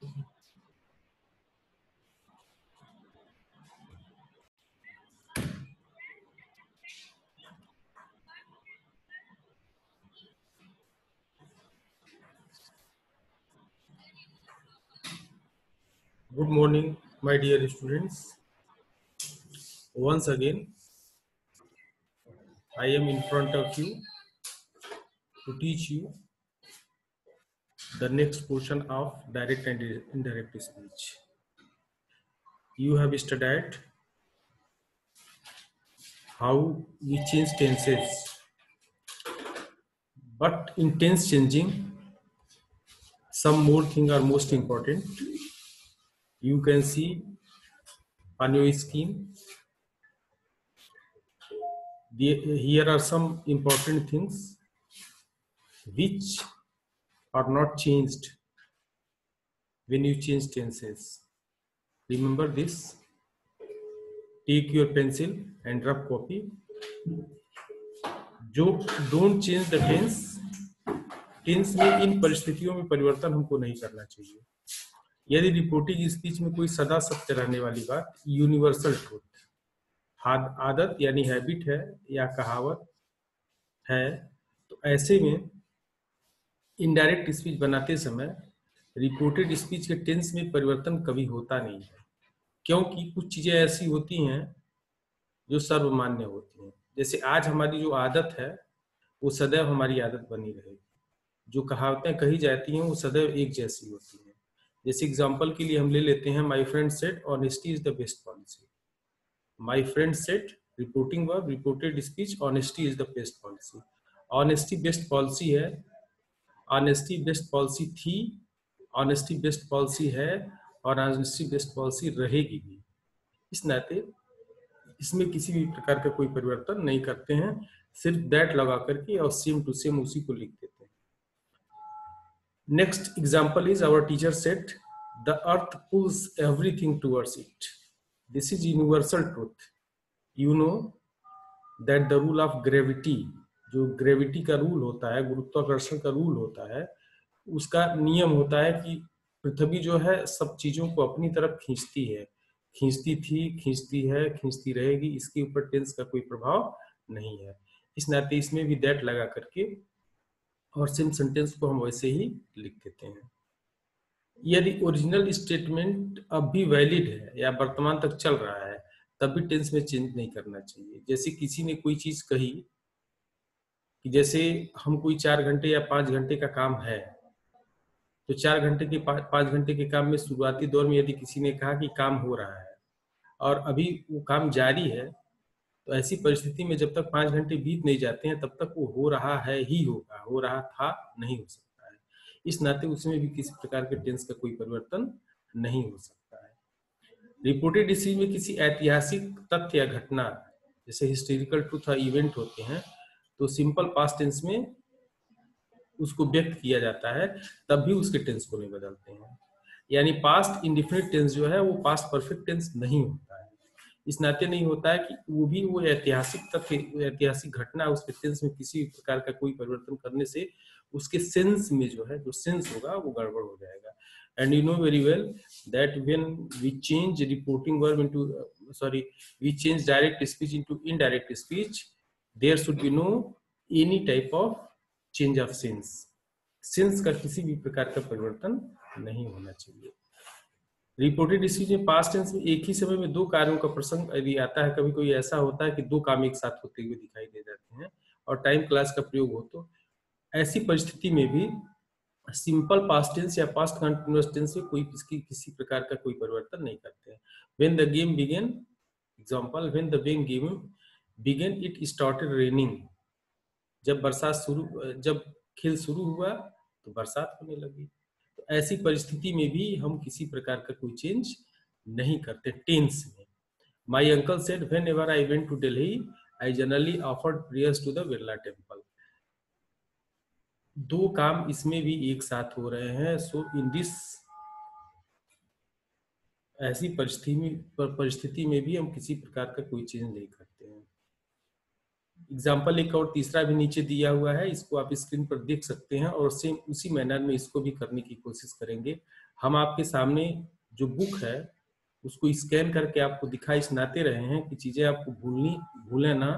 Good morning, my dear students. Once again, I am in front of you to teach you the next portion of direct and indirect speech. You have studied how we change tenses, but in tense changing, some more things are most important. You can see on your screen. Here are some important things which are not changed when you change tenses. Remember this. Take your pencil and rough copy. जो don't change the tense में इन परिस्थितियों में परिवर्तन हमको नहीं करना चाहिए। यदि रिपोर्टिंग स्पीच में कोई सदा सत्य रहने वाली बात, यूनिवर्सल ट्रूथ, आदत यानी हैबिट है या कहावत है, तो ऐसे में इनडायरेक्ट स्पीच बनाते समय रिपोर्टेड स्पीच के टेंस में परिवर्तन कभी होता नहीं है, क्योंकि कुछ चीजें ऐसी होती हैं जो सर्वमान्य होती हैं। जैसे आज हमारी जो आदत है वो सदैव हमारी आदत बनी रहेगी। जो कहावतें कही जाती हैं वो सदैव एक जैसी होती हैं। जैसे एग्जांपल के लिए हम ले लेते हैं, my friend said honesty is the best policy. My friend said reporting verb, reported speech, honesty is the best policy. Honesty best policy है, ऑनेस्टी बेस्ट पॉलिसी थी, ऑनेस्टी बेस्ट पॉलिसी है और ऑनेस्टी बेस्ट पॉलिसी रहेगी भी। इस नाते इसमें किसी भी प्रकार का कोई परिवर्तन नहीं करते हैं, सिर्फ दैट लगा करके और सेम टू सेम उसी को लिख देते हैं। Next example is our teacher said the earth pulls everything towards it. This is universal truth. You know that the rule of gravity, जो ग्रेविटी का रूल होता है, गुरुत्वाकर्षण का रूल होता है, उसका नियम होता है कि पृथ्वी जो है सब चीजों को अपनी तरफ खींचती है, खींचती थी, खींचती है, खींचती रहेगी। इसके ऊपर टेंस का कोई प्रभाव नहीं है। इस नाते इसमें भी दैट लगा करके और सेम सेंटेंस को हम वैसे ही लिख देते हैं। यदि ओरिजिनल स्टेटमेंट अब भी वैलिड है या वर्तमान तक चल रहा है, तब भी टेंस में चेंज नहीं करना चाहिए। जैसे किसी ने कोई चीज कही कि जैसे हम कोई 4 घंटे या 5 घंटे का काम है, तो 4 घंटे के 5 घंटे के काम में शुरुआती दौर में यदि किसी ने कहा कि काम हो रहा है और अभी वो काम जारी है, तो ऐसी परिस्थिति में जब तक 5 घंटे बीत नहीं जाते हैं तब तक वो हो रहा है ही होगा, हो रहा था नहीं हो सकता है। इस नाते उसमें भी किसी प्रकार के टेंस का कोई परिवर्तन नहीं हो सकता है। रिपोर्टेड स्पीच में किसी ऐतिहासिक तथ्य या घटना, जैसे हिस्टोरिकल ट्रूथ या इवेंट होते हैं, तो सिंपल पास्ट टेंस में उसको व्यक्त किया जाता है, तब भी उसके टेंस को नहीं बदलते हैं। यानी पास्ट इंडिफिनिट टेंस जो है वो पास्ट परफेक्ट टेंस नहीं होता है। इस नाते नहीं होता है कि वो ऐतिहासिक तथ्य, ऐतिहासिक घटना, उसके टेंस में किसी प्रकार का कोई परिवर्तन करने से उसके सेंस में जो है, जो सेंस होगा वो गड़बड़ हो जाएगा। And you know very well that when we change reporting verb into we change direct speech into indirect speech, there should be no any type of change of sense का किसी भी प्रकार का परिवर्तन नहीं होना चाहिए। रिपोर्टेड स्पीच में पास्ट टेंस में एक ही समय में 2 कार्यों का प्रसंग यदि आता है, कभी कोई ऐसा होता है कि 2 काम एक साथ होते हुए दिखाई दे जाते हैं और टाइम क्लास का प्रयोग हो, तो ऐसी परिस्थिति में भी सिंपल पास्ट टेंस या पास्ट कंटिन्यूअस टेंस में कोई किसी प्रकार का कोई परिवर्तन नहीं करते हैं। When the game began, example, when the game began it started raining. जब खेल शुरू हुआ तो बरसात होने लगी। तो ऐसी परिस्थिति में भी हम किसी प्रकार का कोई चेंज नहीं करते टेंस में। My uncle said whenever I went to Delhi I generally offered prayers to the Birla temple. 2 काम इसमें भी एक साथ हो रहे हैं। सो इन दिस, ऐसी परिस्थिति में भी हम किसी प्रकार का कोई चेंज नहीं करते हैं। एग्जाम्पल एक और तीसरा भी नीचे दिया हुआ है, इसको आप स्क्रीन पर देख सकते हैं और सेम उसी मैनर में इसको भी करने की कोशिश करेंगे। हम आपके सामने जो बुक है उसको स्कैन करके आपको दिखाई सुनाते रहे हैं कि चीजें आपको भूलें ना,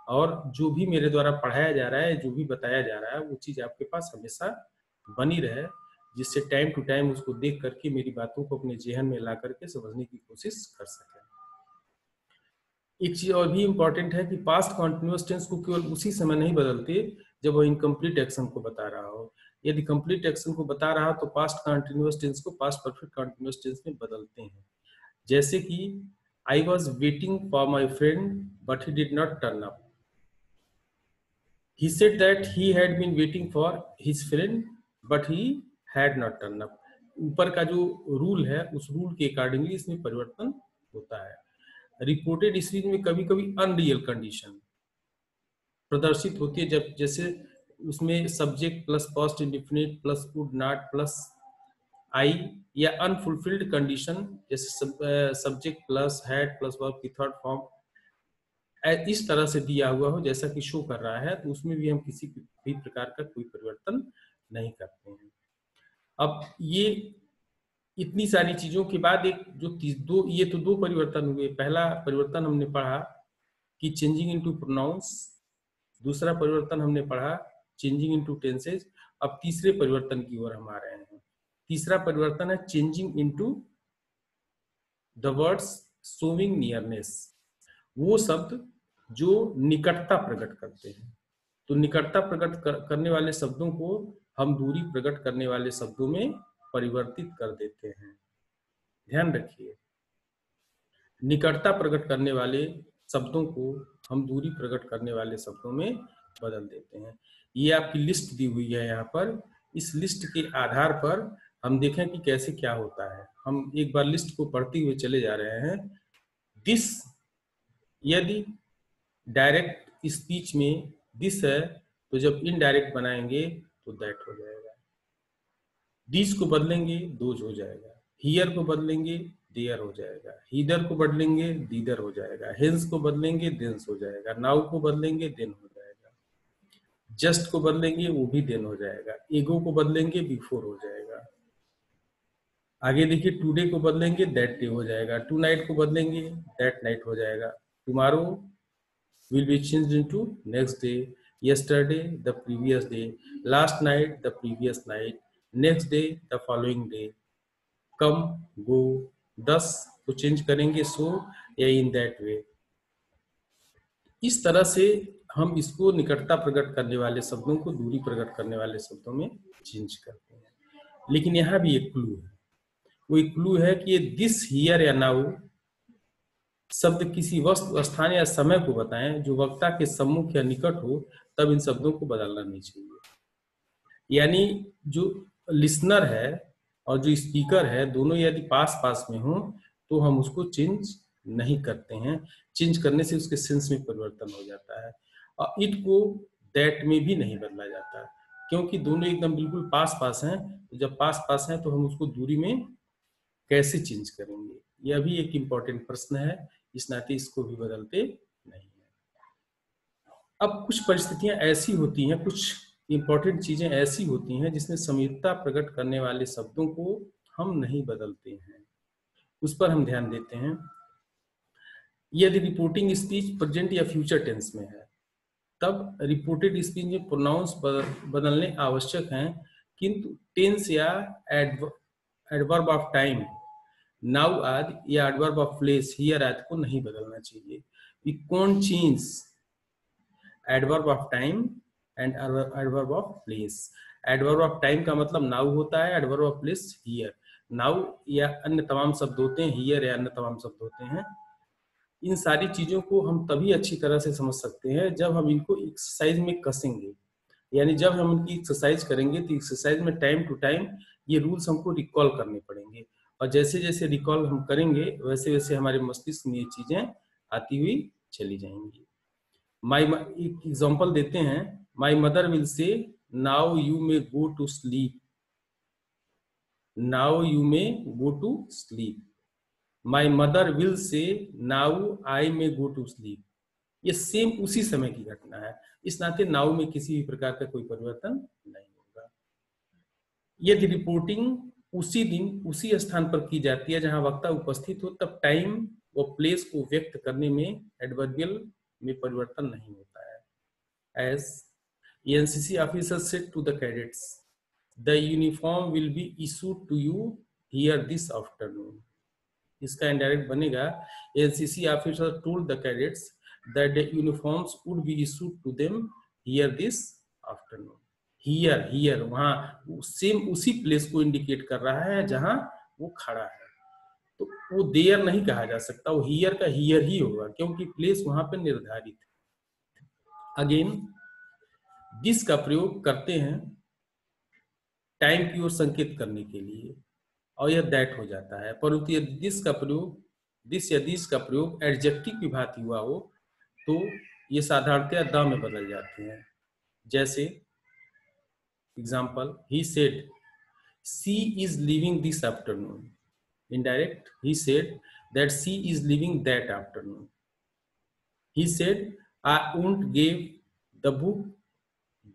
और जो भी मेरे द्वारा पढ़ाया जा रहा है, जो भी बताया जा रहा है, वो चीज आपके पास हमेशा बनी रहे, जिससे टाइम टू टाइम उसको देख करके मेरी बातों को अपने जेहन में ला करके समझने की कोशिश कर सकें। एक चीज और भी इंपॉर्टेंट है कि पास्ट कॉन्टिन्यूअस टेंस को केवल उसी समय नहीं बदलते जब वो इनकम्प्लीट एक्शन को बता रहा हो। यदि कंप्लीट एक्शन को बता रहा तो पास्ट कॉन्टिन्यूअस टेंस को पास्ट परफेक्ट कॉन्टिन्यूअस टेंस में बदलते हैं। जैसे कि I was waiting for my friend but he did not turn up. He said that he had been waiting for his friend but he had not turn up. ऊपर का जो rule है उस रूल के अकॉर्डिंगली इसमें परिवर्तन होता है। रिपोर्टेड स्पीच में कभी कभी अनरियल कंडीशन प्रदर्शित होती है, जब जैसे उसमें subject plus past indefinite plus would not plus I, या अनफुलफिल्ड कंडीशन जैसे subject plus had plus verb की थर्ड फॉर्म इस तरह से दिया हुआ हो जैसा कि शो कर रहा है, तो उसमें भी हम किसी भी प्रकार का कोई परिवर्तन नहीं करते हैं। अब ये इतनी सारी चीजों के बाद एक जो ये तो दो परिवर्तन हुए। पहला परिवर्तन हमने पढ़ा कि चेंजिंग इनटू प्रोनाउंस, दूसरा परिवर्तन हमने पढ़ा चेंजिंग इनटू टेंसेज। अब तीसरे परिवर्तन की ओर हम आ रहे हैं। तीसरा परिवर्तन है changing into the words showing nearness, वो शब्द जो निकटता प्रकट करते हैं। तो निकटता प्रकट करने वाले शब्दों को हम दूरी प्रकट करने वाले शब्दों में परिवर्तित कर देते हैं। ध्यान रखिए, निकटता प्रकट करने वाले शब्दों को हम दूरी प्रकट करने वाले शब्दों में बदल देते हैं। ये आपकी लिस्ट दी हुई है यहाँ पर। इस लिस्ट के आधार पर हम देखें कि कैसे क्या होता है। हम एक बार लिस्ट को पढ़ते हुए चले जा रहे हैं। दिस, यदि डायरेक्ट स्पीच में दिस है तो जब इनडायरेक्ट बनाएंगे तो दैट हो जाएगा। दिस को बदलेंगे दोज हो जाएगा। हियर को बदलेंगे देयर हो जाएगा। हीदर को बदलेंगे दीदर हो जाएगा। हेंस को बदलेंगे देंस हो जाएगा। नाउ को बदलेंगे देन हो जाएगा। जस्ट को बदलेंगे वो भी देन हो जाएगा। एगो को बदलेंगे बिफोर हो जाएगा। आगे देखिए, टुडे को बदलेंगे दैट डे हो जाएगा। टू नाइट को बदलेंगे दैट नाइट हो जाएगा। Tomorrow will be changed into next day, yesterday the previous day, last night the previous night, next day the following day, come go, thus को change करेंगे so या in that way। इस तरह से हम इसको निकटता प्रकट करने वाले शब्दों को दूरी प्रकट करने वाले शब्दों में चेंज करते हैं। लेकिन यहाँ भी एक क्लू है। वो एक क्लू है कि ये दिस, हियर या नाउ शब्द किसी वस्तु, स्थान या समय को बताएं जो वक्ता के सम्मुख या निकट हो, तब इन शब्दों को बदलना नहीं चाहिए। यानी जो लिसनर है और जो स्पीकर है दोनों यदि पास पास में हो तो हम उसको चेंज नहीं करते हैं। चेंज करने से उसके सेंस में परिवर्तन हो जाता है। और इट को दैट में भी नहीं बदला जाता, क्योंकि दोनों एकदम बिल्कुल पास पास हैं। तो जब पास पास हैं तो हम उसको दूरी में कैसे चेंज करेंगे, यह भी एक इम्पोर्टेंट प्रश्न है। इस नाते इसको भी बदलते नहीं है। अब कुछ परिस्थितियां ऐसी होती हैं, कुछ इंपॉर्टेंट चीजें ऐसी होती हैं जिसमें समीपता प्रकट करने वाले शब्दों को हम नहीं बदलते हैं, उस पर हम ध्यान देते हैं। यदि रिपोर्टिंग स्पीच प्रेजेंट या फ्यूचर टेंस में है तब रिपोर्टेड स्पीच में प्रोनाउंस बदलने आवश्यक हैं, किंतु टेंस या एडवर्ब ऑफ टाइम, नाउ आदि या एडवर्ब ऑफ प्लेस, हियर आदि को नहीं बदलना चाहिए। We can't change adverb of time and adverb of place. Adverb of time का मतलब नाउ होता है, adverb of place here. Now या अन्य तमाम शब्द होते हैं, हियर या अन्य तमाम शब्द होते हैं। इन सारी चीजों को हम तभी अच्छी तरह से समझ सकते हैं जब हम इनको एक्सरसाइज में कसेंगे। यानी जब हम इनकी एक्सरसाइज करेंगे तो एक्सरसाइज में टाइम टू टाइम ये रूल्स हमको रिकॉल करने पड़ेंगे, और जैसे जैसे रिकॉल हम करेंगे वैसे वैसे हमारे मस्तिष्क में ये चीजें आती हुई चली जाएंगी। एक एग्जांपल देते हैं। My mother will say now you may go to sleep. Now you may go to sleep. My mother will say now I may go to sleep. ये सेम उसी समय की घटना है। इस नाते नाउ में किसी भी प्रकार का कोई परिवर्तन नहीं होगा। यदि रिपोर्टिंग उसी दिन उसी स्थान पर की जाती है जहां वक्ता उपस्थित हो, तब टाइम व प्लेस को व्यक्त करने में एडवर्बियल में परिवर्तन नहीं होता है। As NCC officer said to the cadets, the uniform will be issued to you here this afternoon. इसका इनडायरेक्ट बनेगा, NCC officer told the cadets that the uniforms would be issued to them here this afternoon. Here here वहां same उसी place को indicate कर रहा है जहां वो खड़ा है, तो वो देयर नहीं कहा जा सकता, वो हियर का हियर ही होगा क्योंकि प्लेस वहां पे निर्धारित है। अगेन दिस का प्रयोग करते हैं टाइम की ओर संकेत करने के लिए और यह दैट हो जाता है, परंतु यदि दिस का प्रयोग दिस या दिस का प्रयोग एडजेक्टिव की भांति हुआ हो तो ये साधारणतया द में बदल जाते हैं। जैसे example, he said she is living this afternoon. Indirect, he said that she is leaving that afternoon. He said, I won't give the book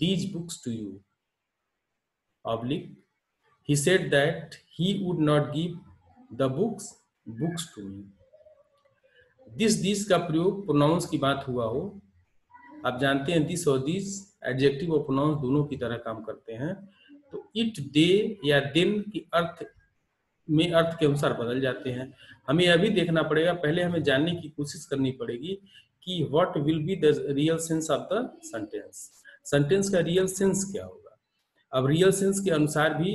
these books to you. Oblique, he said that he would not give the books to me. This का प्रयोग pronounce की बात हुआ हो, आप जानते हैं this और दिस एडजेक्टिव और प्रोनाउंस दोनों की तरह काम करते हैं, तो इट दे या देन की अर्थ के अनुसार बदल जाते हैं। हमें यह भी देखना पड़ेगा, पहले हमें जानने की कोशिश करनी पड़ेगी कि what will be the real sense of the sentence. Sentence का रियल सेंस क्या होगा। अब रियल सेंस के अनुसार भी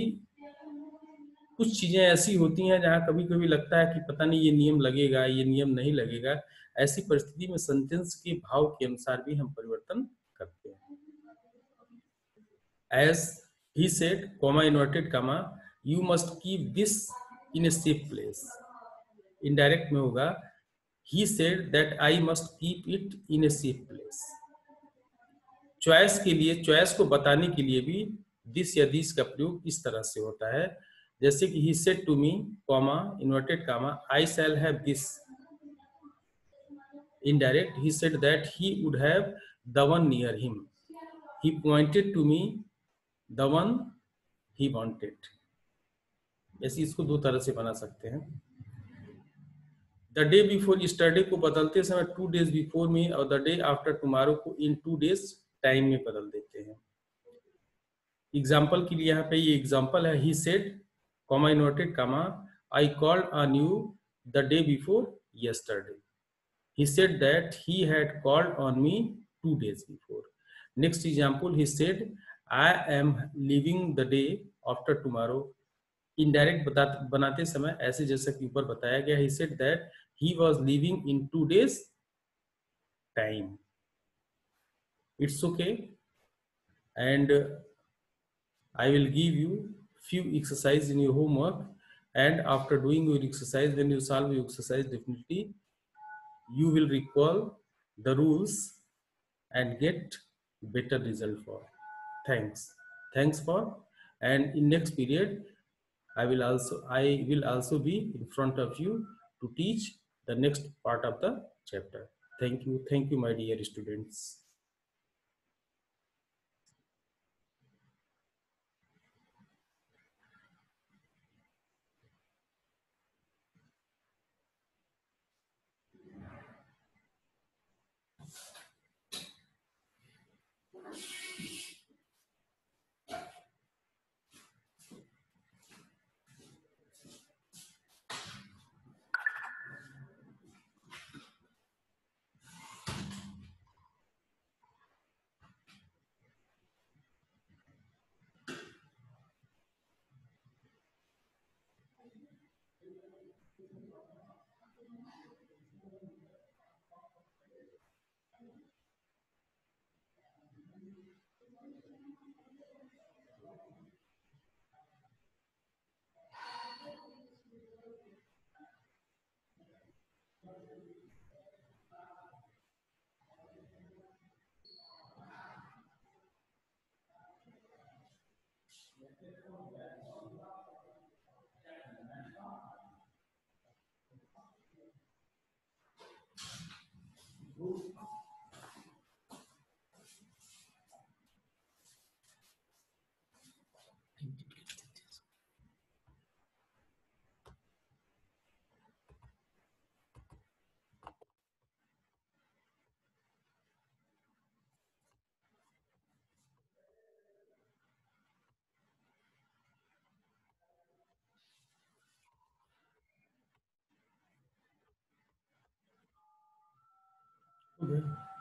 कुछ चीजें ऐसी होती हैं जहां कभी कभी लगता है कि पता नहीं ये नियम लगेगा, ये नियम नहीं लगेगा। ऐसी परिस्थिति में सेंटेंस के भाव के अनुसार भी हम परिवर्तन करते हैं। As he said, comma inverted comma, you must keep this in a safe place. Indirect में होगा, he said that I must keep it in a safe place. Choice के लिए, चॉइस को बताने के लिए भी दिस या दिस का प्रयोग इस तरह से होता है, जैसे कि he said to me, comma, inverted comma, I shall have this. Indirect, he said that he would have the one near him. He pointed to me the one he wanted. ऐसे इसको दो तरह से बना सकते हैं। द डे बिफोर यस्टरडे को बदलते समय 2 days बिफोर में और द डे आफ्टर टुमारो को इन 2 days टाइम में बदल देते हैं। एग्जाम्पल के लिए यहाँ पे ये एग्जाम्पल है, ही said, comma inverted comma, I called on you the day before yesterday. He said that he had called on me 2 days before. Next example, he said I am living the day after tomorrow. Indirect बनाते समय ऐसे जैसा कि ऊपर बताया गया, he said that he was leaving in 2 days time. It's okay, and I will give you few exercise in your homework, and after doing your exercise, when you solve your exercise, definitely you will recall the rules and get better result for. Thanks for, and in next period I will also be in front of you to teach the next part of the chapter. Thank you my dear students. गया।